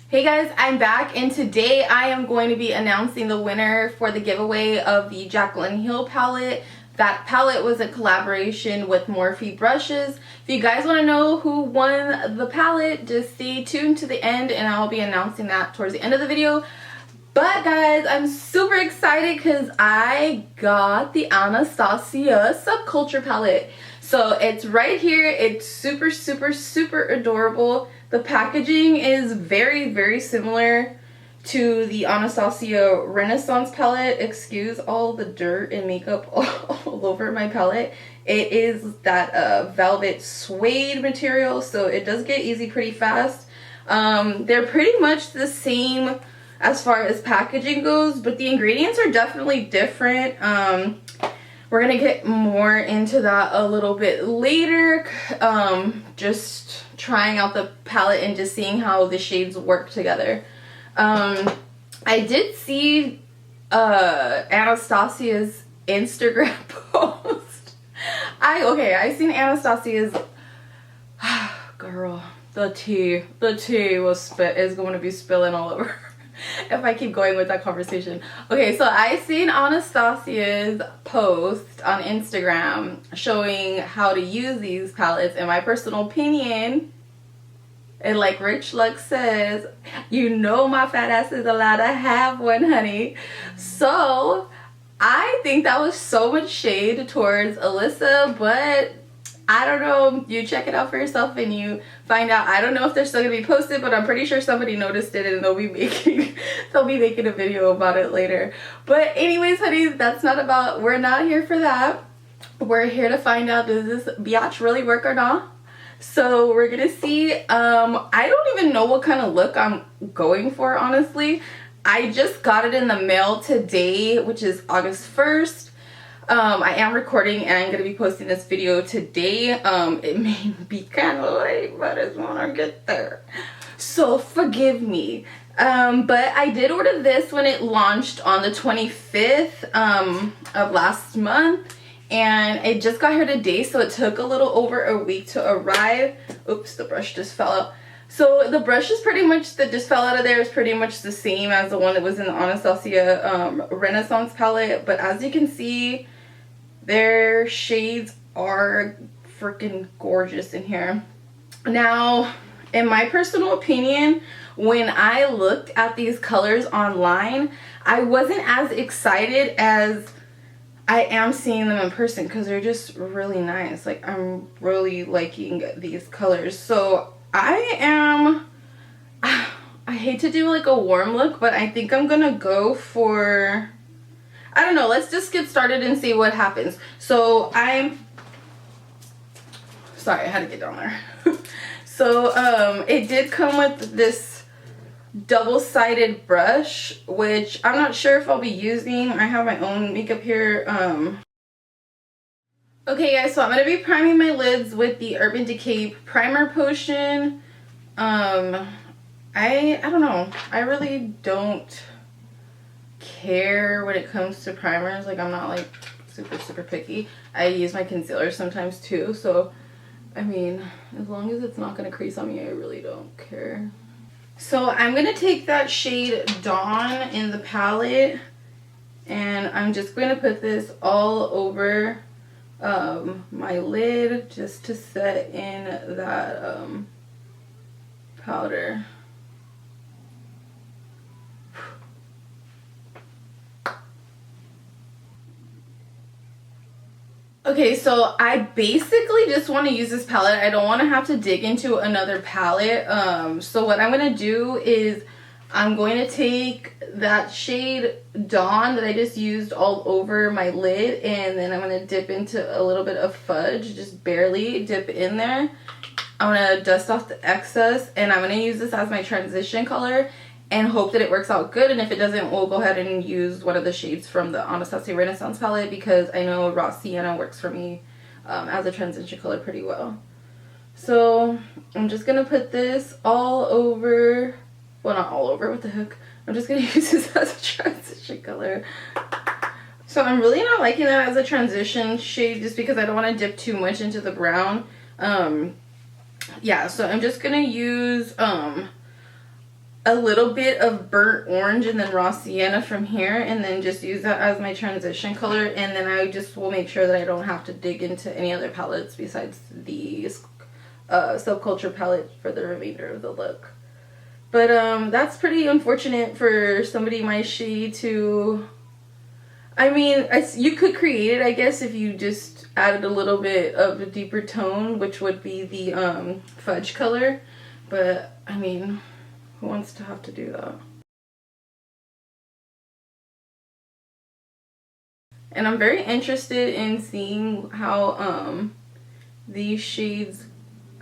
Hey guys, I'm back and today I am going to be announcing the winner for the giveaway of the Jaclyn Hill palette. That palette was a collaboration with Morphe brushes. If you guys want to know who won the palette, just stay tuned to the end and I'll be announcing that towards the end of the video. But guys, I'm super excited because I got the Anastasia Subculture palette. So it's right here. It's super adorable. The packaging is very similar to the Anastasia Renaissance palette. Excuse all the dirt and makeup all over my palette. It is that velvet suede material, so it does get easy pretty fast. They're pretty much the same as far as packaging goes, but the ingredients are definitely different. We're gonna get more into that a little bit later. Just trying out the palette and just seeing how the shades work together. I did see Anastasia's Instagram post. I seen Anastasia's girl, the tea is going to be spilling all over if I keep going with that conversation. Okay, so I seen Anastasia's post on Instagram showing how to use these palettes. In my personal opinion, and like Rich Luck says, you know my fat ass is allowed to have one, honey. So I think that was so much shade towards Alyssa, but I don't know. You check it out for yourself and you find out. I don't know if they're still gonna be posted, but I'm pretty sure somebody noticed it and they'll be making a video about it later. But anyways, honey, we're not here for that. We're here to find out, does this biatch really work or not? So we're gonna see. I don't even know what kind of look I'm going for, honestly. I just got it in the mail today, which is August 1st. I am recording and I'm going to be posting this video today. It may be kind of late, but it's when I get there. So forgive me. But I did order this when it launched on the 25th of last month. And it just got here today, so it took a little over a week to arrive. Oops, the brush just fell out. So the brush is pretty much, that just fell out of there, is pretty much the same as the one that was in the Anastasia Renaissance palette. But as you can see, their shades are freaking gorgeous in here. Now, in my personal opinion, when I looked at these colors online, I wasn't as excited as I am seeing them in person because they're just really nice. Like, I'm really liking these colors. So I hate to do like a warm look, but I think I'm gonna go for, I don't know, let's just get started and see what happens. So sorry, I had to get down there. So it did come with this double-sided brush, which I'm not sure if I'll be using. I have my own makeup here. Okay guys, so I'm going to be priming my lids with the Urban Decay Primer Potion. I don't know. I really don't care when it comes to primers. Like, I'm not like super picky. I use my concealer sometimes too, so I mean, as long as it's not going to crease on me, I really don't care. So I'm going to take that shade Dawn in the palette and I'm just going to put this all over my lid just to set in that powder. Okay, so I basically just want to use this palette. I don't want to have to dig into another palette. So what I'm going to do is I'm going to take that shade Dawn that I just used all over my lid, and then I'm going to dip into a little bit of fudge, just barely dip in there. I'm going to dust off the excess, and I'm going to use this as my transition color and hope that it works out good. And if it doesn't, we'll go ahead and use one of the shades from the Anastasia Renaissance palette, because I know Raw Sienna works for me as a transition color pretty well. So I'm just going to put this all over, well, not all over, what the heck. I'm just going to use this as a transition color. So I'm really not liking that as a transition shade just because I don't want to dip too much into the brown. Yeah, so I'm just going to use a little bit of burnt orange and then raw sienna from here, and then just use that as my transition color. And then I just will make sure that I don't have to dig into any other palettes besides the Subculture palette for the remainder of the look. But that's pretty unfortunate for somebody my shade to... I mean, you could create it, I guess, if you just added a little bit of a deeper tone, which would be the fudge color. But, I mean, who wants to have to do that? And I'm very interested in seeing how these shades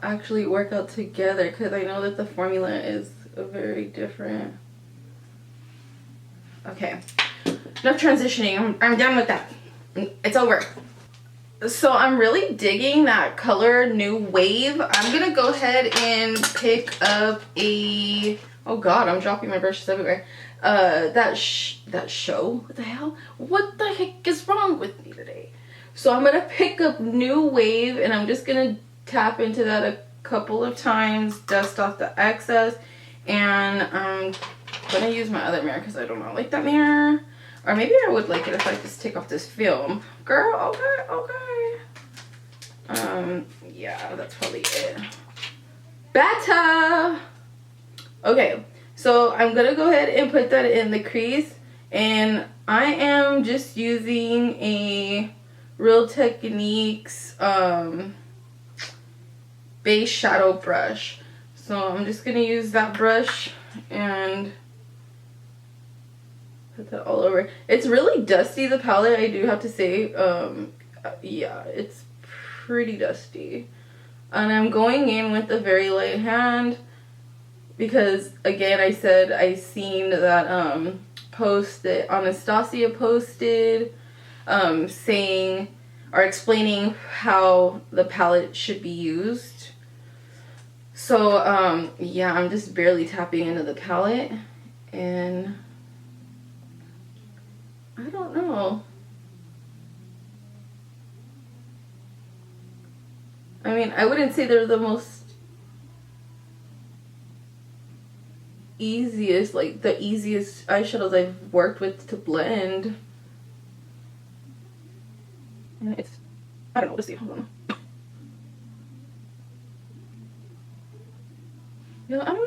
actually work out together, because I know that the formula is very different. Okay, enough transitioning. I'm done with that. It's over. So I'm really digging that color New Wave. I'm gonna go ahead and pick up a... Oh god, I'm dropping my brushes everywhere. That show? What the hell? What the heck is wrong with me today? So I'm gonna pick up New Wave, and I'm just gonna tap into that a couple of times, dust off the excess, and I'm gonna use my other mirror because I do not like that mirror. Or maybe I would like it if I just take off this film. Girl, okay. Yeah, that's probably it. Better! Okay, so I'm gonna go ahead and put that in the crease. And I am just using a Real Techniques base shadow brush. So I'm just gonna use that brush and put that all over. It's really dusty, the palette, I do have to say. Yeah, it's pretty dusty. And I'm going in with a very light hand because, again, I said I seen that post that Anastasia posted saying or explaining how the palette should be used. So yeah, I'm just barely tapping into the palette, and I don't know. I mean, I wouldn't say they're the most easiest, like the easiest eyeshadows I've worked with to blend. And it's, I don't know, let's see, hold on. Yeah, I don't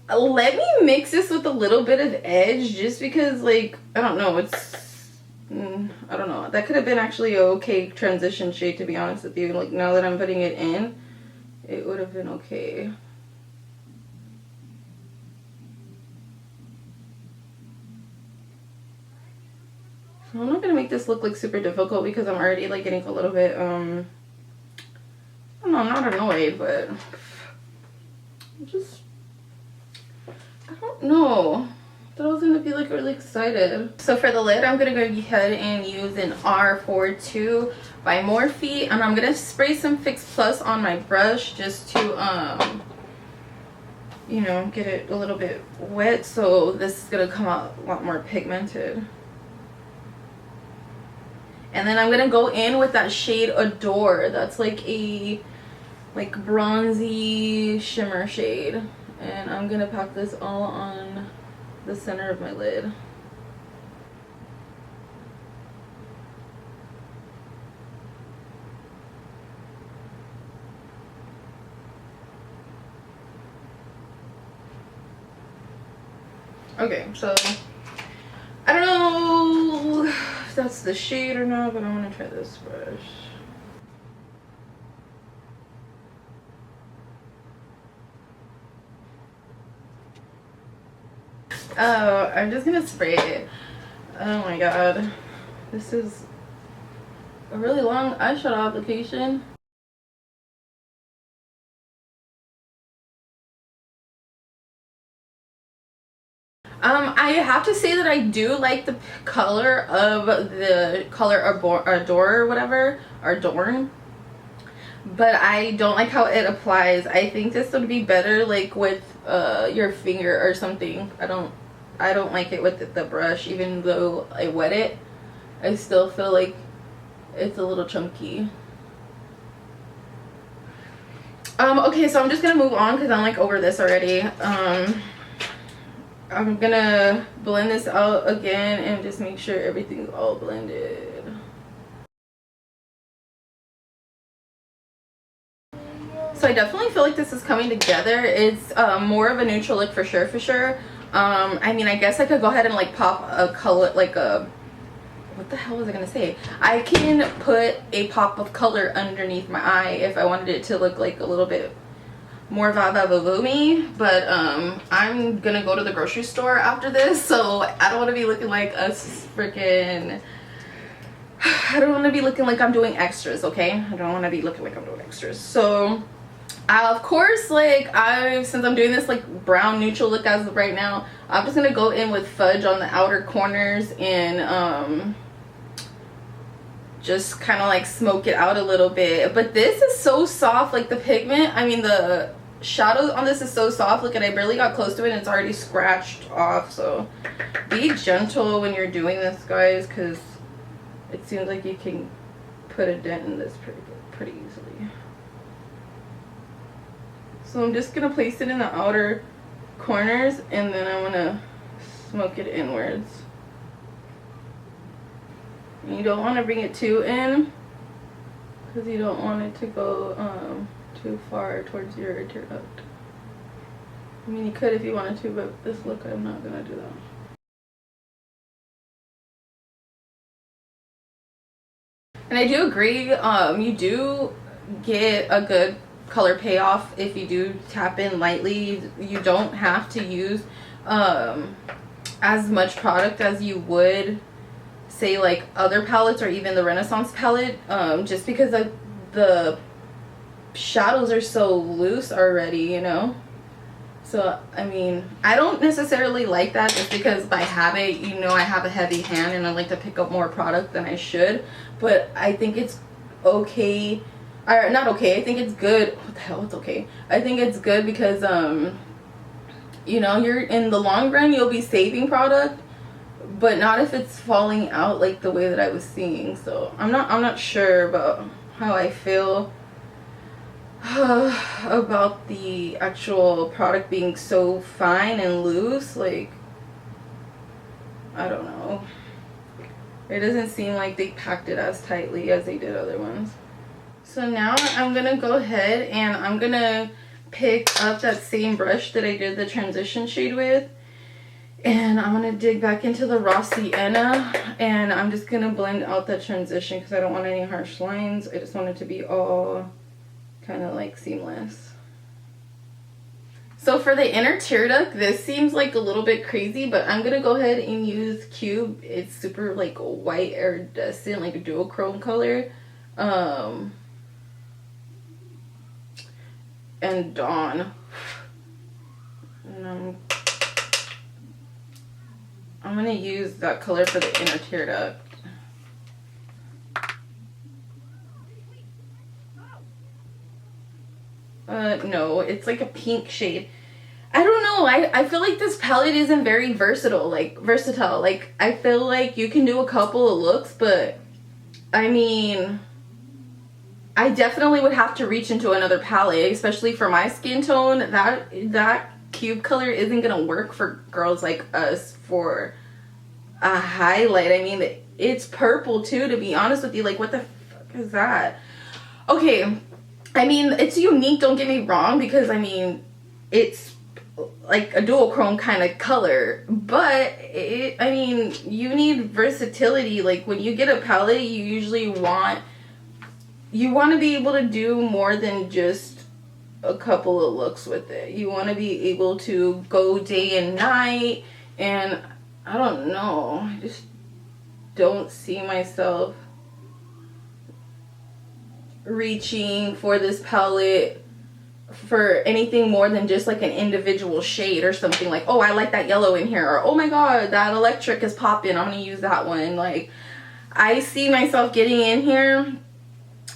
know. Let me mix this with a little bit of edge, just because, like, I don't know, it's, I don't know. That could have been actually a okay transition shade, to be honest with you. Like, now that I'm putting it in, it would have been okay. So I'm not gonna make this look like super difficult because I'm already like getting a little bit I don't know, I'm not annoyed, but just, I don't know. I thought I was gonna be like really excited. So for the lid, I'm gonna go ahead and use an R42 by Morphe, and I'm gonna spray some Fix Plus on my brush just to you know, get it a little bit wet, so this is gonna come out a lot more pigmented. And then I'm gonna go in with that shade Adore. That's like a bronzy shimmer shade, and I'm gonna pack this all on the center of my lid. Okay, so I don't know if that's the shade or not, but I'm gonna try this brush. Oh, I'm just gonna spray it. Oh my god. This is a really long eyeshadow application. I have to say that I do like the color of the color Adore or whatever, or Dorn, but I don't like how it applies. I think this would be better like with your finger or something. I don't like it with the brush. Even though I wet it, I still feel like it's a little chunky. Okay, so I'm just gonna move on because I'm like over this already. I'm gonna blend this out again and just make sure everything's all blended. So I definitely feel like this is coming together. It's more of a neutral look for sure. I mean, I guess I could go ahead and like pop a color, like a, what the hell was I gonna say? I can put a pop of color underneath my eye if I wanted it to look like a little bit more va-va-va-va-me, but I'm gonna go to the grocery store after this, so I don't want to be looking like a freaking, I don't want to be looking like I'm doing extras, okay? I don't want to be looking like I'm doing extras. So of course, like, since I'm doing this like brown neutral look as of right now, I'm just gonna go in with fudge on the outer corners and just kind of like smoke it out a little bit. But this is so soft, like the pigment, I mean the shadow on this is so soft. Look, and I barely got close to it and it's already scratched off. So be gentle when you're doing this, guys, because it seems like you can put a dent in this pretty easily. So I'm just gonna place it in the outer corners and then I'm gonna smoke it inwards. And you don't want to bring it too in because you don't want it to go too far towards your tear duct. I mean, you could if you wanted to, but this look, I'm not gonna do that. And I do agree, you do get a good color payoff if you do tap in lightly. You don't have to use as much product as you would say like other palettes or even the Renaissance palette, just because the shadows are so loose already, you know. So I mean, I don't necessarily like that just because by habit, you know, I have a heavy hand and I like to pick up more product than I should. But I think it's okay, or not okay, I think it's good. What the hell, it's okay. I think it's good because you know, you're in the long run you'll be saving product, but not if it's falling out like the way that I was seeing. So I'm not sure about how I feel about the actual product being so fine and loose. Like, I don't know, it doesn't seem like they packed it as tightly as they did other ones. So now I'm gonna go ahead and I'm gonna pick up that same brush that I did the transition shade with, and I'm gonna dig back into the raw sienna and I'm just gonna blend out that transition because I don't want any harsh lines. I just want it to be all kind of like seamless. So for the inner tear duct, this seems like a little bit crazy, but I'm gonna go ahead and use Cube. It's super like white iridescent, like a duochrome color, and Dawn, and I'm gonna use that color for the inner tear duct. No, it's like a pink shade. I don't know, I feel like this palette isn't very versatile. Like I feel like you can do a couple of looks, but I mean, I definitely would have to reach into another palette, especially for my skin tone. That Cube color isn't gonna work for girls like us for a highlight. I mean, it's purple too, to be honest with you. Like, what the fuck is that? Okay, I mean, it's unique, don't get me wrong, because I mean, it's like a duochrome kind of color, but I mean, you need versatility. Like, when you get a palette, you usually want to be able to do more than just a couple of looks with it. You want to be able to go day and night, and I don't know, I just don't see myself reaching for this palette for anything more than just like an individual shade or something. Like, oh, I like that yellow in here, or oh my god, that electric is popping, I'm gonna use that one. Like, I see myself getting in here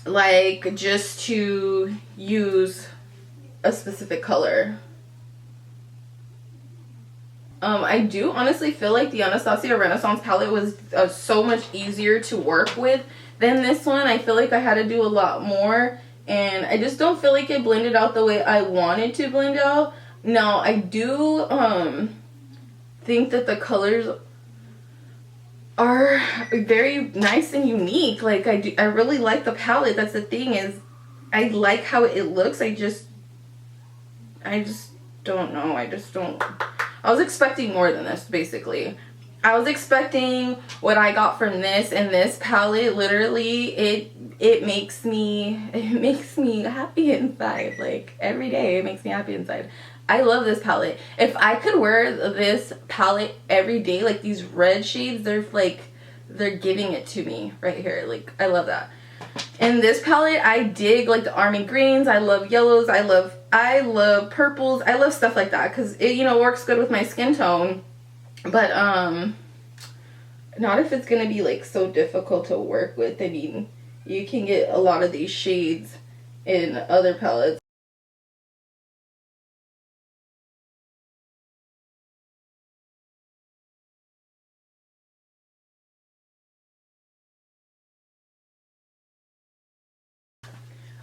like just to use a specific color. I do honestly feel like the Anastasia Renaissance palette was so much easier to work with than this one. I feel like I had to do a lot more and I just don't feel like it blended out the way I wanted to blend out. Now I do think that the colors are very nice and unique. Like I really like the palette. That's the thing, is I like how it looks. I just don't know. I was expecting more than this, basically. I was expecting what I got from this, and this palette, literally, it makes me happy inside. Like, every day it makes me happy inside. I love this palette. If I could wear this palette every day, like these red shades, they're giving it to me right here. Like, I love that. And this palette, I dig like the army greens. I love yellows. I love purples. I love stuff like that because it, you know, works good with my skin tone. But not if it's gonna be like so difficult to work with. I mean, you can get a lot of these shades in other palettes.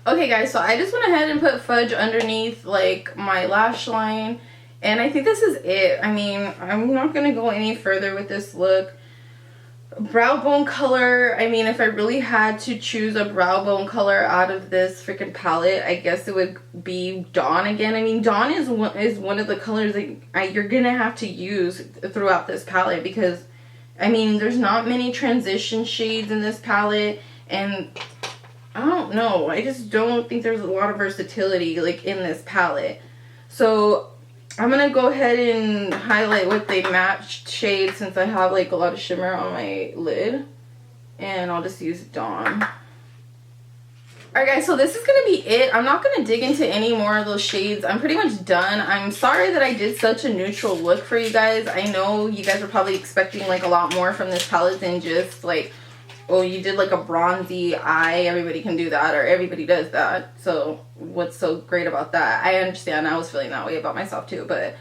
Okay guys, so I just went ahead and put fudge underneath like my lash line, and I think this is it. I mean, I'm not gonna go any further with this look. Brow bone color, I mean, if I really had to choose a brow bone color out of this freaking palette, I guess it would be Dawn again. I mean, Dawn is one of the colors that you're gonna have to use throughout this palette, because I mean, there's not many transition shades in this palette, and I don't know, I just don't think there's a lot of versatility like in this palette. So I'm gonna go ahead and highlight with the matched shade, since I have like a lot of shimmer on my lid, and I'll just use Dawn. Alright guys, so this is gonna be it. I'm not gonna dig into any more of those shades. I'm pretty much done. I'm sorry that I did such a neutral look for you guys. I know you guys are probably expecting like a lot more from this palette than just like, oh, you did like a bronzy eye. Everybody can do that, or everybody does that. So what's so great about that? I understand. I was feeling that way about myself too, but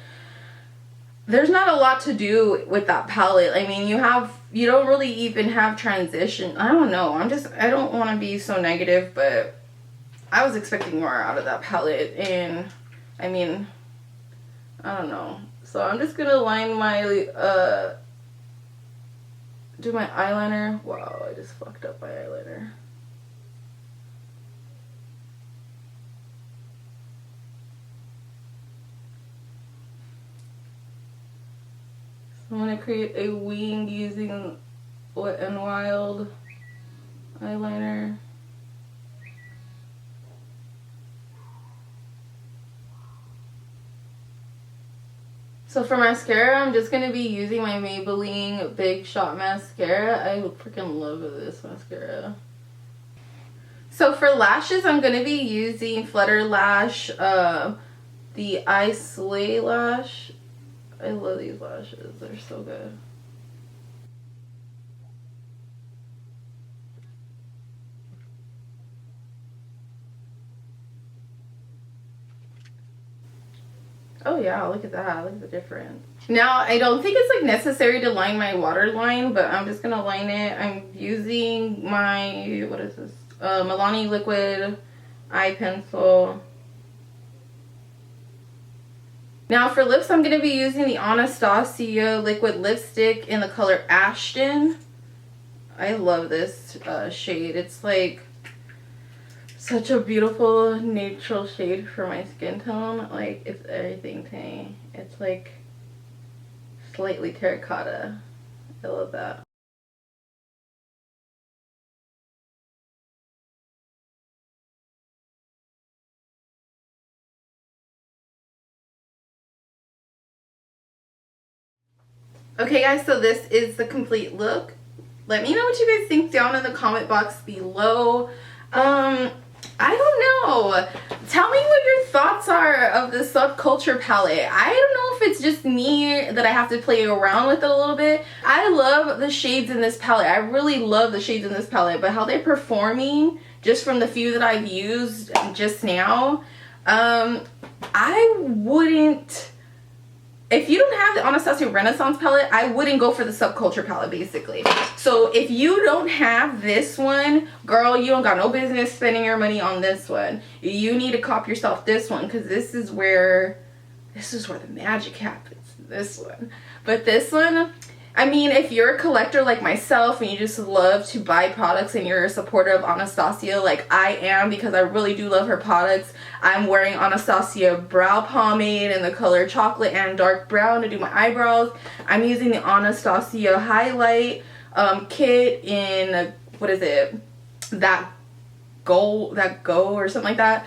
there's not a lot to do with that palette. I mean, you don't really even have transition. I don't know. I don't want to be so negative, but I was expecting more out of that palette, and I mean, I don't know. So I'm just gonna line my do my eyeliner. Wow, I just fucked up my eyeliner. So I'm gonna create a wing using Wet n Wild eyeliner. So for mascara, I'm just going to be using my Maybelline Big Shot Mascara. I freaking love this mascara. So for lashes, I'm going to be using Flutter Lash, the I Slay Lash. I love these lashes. They're so good. Oh yeah, look at that. Look at the difference. Now, I don't think it's like necessary to line my waterline, but I'm just gonna line it. I'm using my, what is this? Milani Liquid Eye Pencil. Now for lips, I'm gonna be using the Anastasia Liquid Lipstick in the color Ashton. I love this shade. It's like such a beautiful neutral shade for my skin tone. Like, it's everything to me. It's like slightly terracotta. I love that. Okay guys, so this is the complete look. Let me know what you guys think down in the comment box below. I don't know. Tell me what your thoughts are of the Subculture palette. I don't know if it's just me that I have to play around with it a little bit. I love the shades in this palette. I really love the shades in this palette, but how they're performing, just from the few that I've used just now, I wouldn't if you don't have the Anastasia Renaissance palette, I wouldn't go for the Subculture palette, basically. So if you don't have this one, girl, you don't got no business spending your money on this one. You need to cop yourself this one, because this is where the magic happens. This one. But this one, I mean, if you're a collector like myself and you just love to buy products and you're a supporter of Anastasia like I am, because I really do love her products. I'm wearing Anastasia brow pomade in the color chocolate and dark brown to do my eyebrows. I'm using the Anastasia highlight kit in, what is it? That Go or something like that.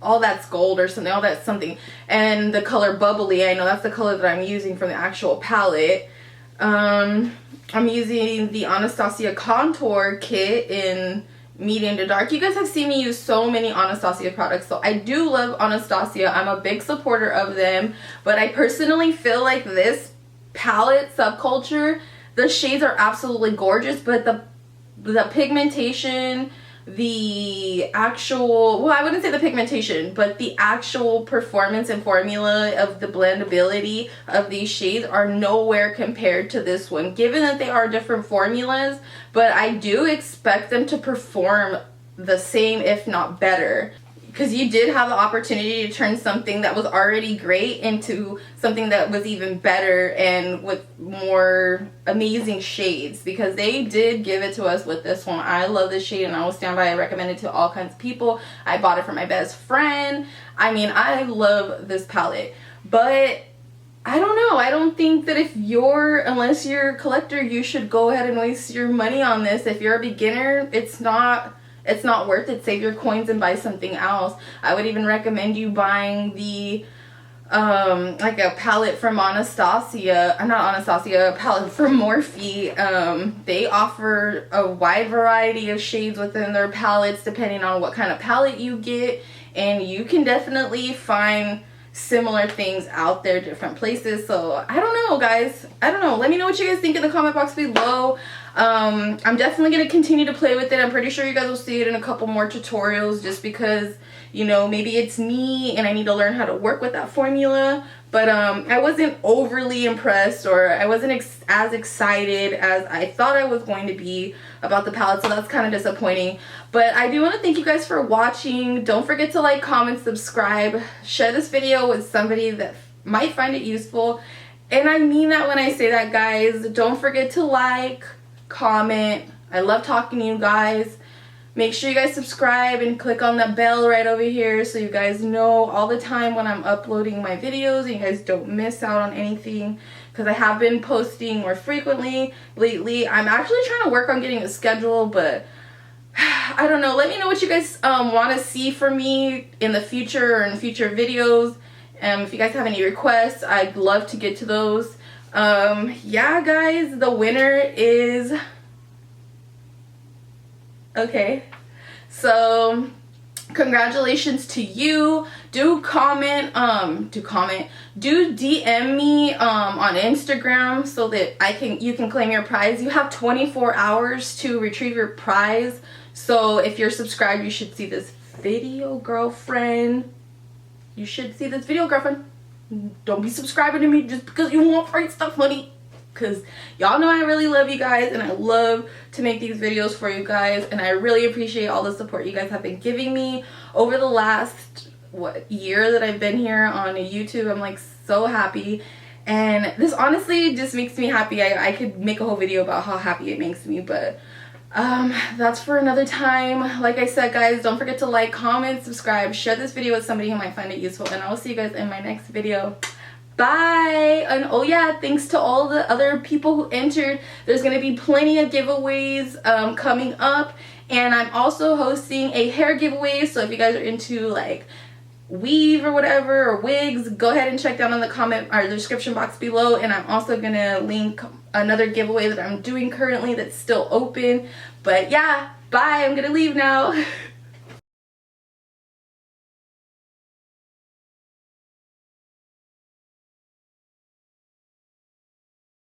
All That's Gold or something, all that's something. And the color Bubbly, I know that's the color that I'm using from the actual palette. I'm using the Anastasia Contour Kit in medium to dark. You guys have seen me use so many Anastasia products, so I do love Anastasia. I'm a big supporter of them, but I personally feel like this palette, Subculture, the shades are absolutely gorgeous, but the pigmentation, the actual, well, I wouldn't say the pigmentation, but the actual performance and formula of the blendability of these shades are nowhere compared to this one, given that they are different formulas. But I do expect them to perform the same, if not better, because you did have the opportunity to turn something that was already great into something that was even better and with more amazing shades, because they did give it to us with this one. I love this shade and I will stand by. I recommend it to all kinds of people. I bought it for my best friend. I mean, I love this palette, but I don't know. I don't think that unless you're a collector, you should go ahead and waste your money on this. If you're a beginner, it's not worth it. Save your coins and buy something else. I would even recommend you buying the like a palette from Anastasia, a palette from Morphe. They offer a wide variety of shades within their palettes depending on what kind of palette you get, and you can definitely find similar things out there, different places. So I don't know, guys. I don't know. Let me know what you guys think in the comment box below. I'm definitely going to continue to play with it. I'm pretty sure you guys will see it in a couple more tutorials, just because, you know, maybe it's me and I need to learn how to work with that formula. But I wasn't overly impressed, or I wasn't as excited as I thought I was going to be about the palette, so that's kind of disappointing. But I do want to thank you guys for watching. Don't forget to like, comment, subscribe, share this video with somebody that might find it useful. And I mean that when I say that, guys. Don't forget to like, comment. I love talking to you guys. Make sure you guys subscribe and click on that bell right over here so you guys know all the time when I'm uploading my videos and you guys don't miss out on anything, because I have been posting more frequently lately. I'm actually trying to work on getting a schedule, but I don't know. Let me know what you guys want to see from me in the future or in future videos. If you guys have any requests, I'd love to get to those. Yeah, guys, the winner is... Okay, so congratulations to you. Do comment, do DM me on Instagram so that you can claim your prize. You have 24 hours to retrieve your prize. So if you're subscribed, you should see this video, girlfriend. You should see this video, girlfriend. Don't be subscribing to me just because you want free stuff, honey. Because y'all know I really love you guys and I love to make these videos for you guys, and I really appreciate all the support you guys have been giving me over the last year that I've been here on YouTube. I'm like so happy, and this honestly just makes me happy. I could make a whole video about how happy it makes me, but that's for another time. Like I said, guys, don't forget to like, comment, subscribe, share this video with somebody who might find it useful, and I will see you guys in my next video. Bye. And oh yeah, thanks to all the other people who entered. There's gonna be plenty of giveaways coming up, and I'm also hosting a hair giveaway, so if you guys are into like weave or whatever, or wigs, go ahead and check down in the comment or the description box below. And I'm also gonna link another giveaway that I'm doing currently that's still open. But yeah, bye. I'm gonna leave now.